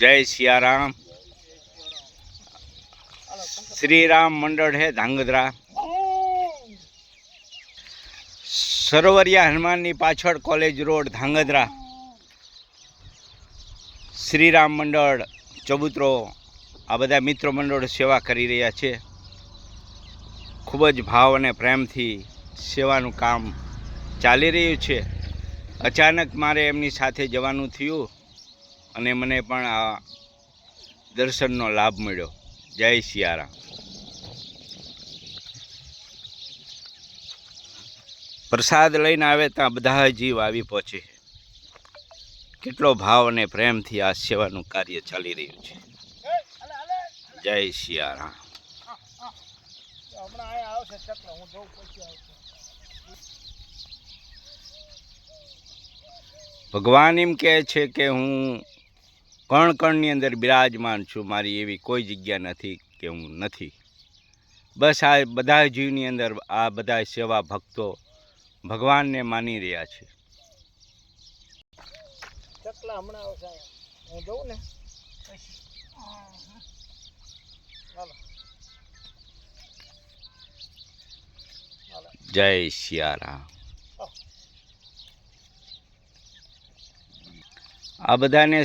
जय सियाराम। श्री राम मंडल है धांगध्रा। सरोवरिया हनुमाननी पाछळ कॉलेज रोड धांगध्रा। श्री राम मंडल चबूतरो आ बधा मित्र मंडल सेवा करी रह्या छे। खूब ज भाव अने प्रेमथी सेवानुं काम चाली रह्युं छे। अचानक मारे एमनी साथे जवानुं थयुं अने मने पण आ दर्शननो लाभ मळ्यो। जय सियाराम। प्रसाद लईने आवे तां बधा जीव आवी पहोंचे। केटलो भाव अने प्रेमथी आ सेवानुं कार्य चाली रह्युं छे। जय सियाराम। भगवान एम कहे छे के हूँ कण कणनी अंदर बिराजमान छूँ। मारी एवी कोई जग्या नथी के हूँ नथी। बस आ बधा जीवनी अंदर आ बधा सेवा भक्तो भगवान ने मानी रह्या छे। जय सियाराम। आ बधाने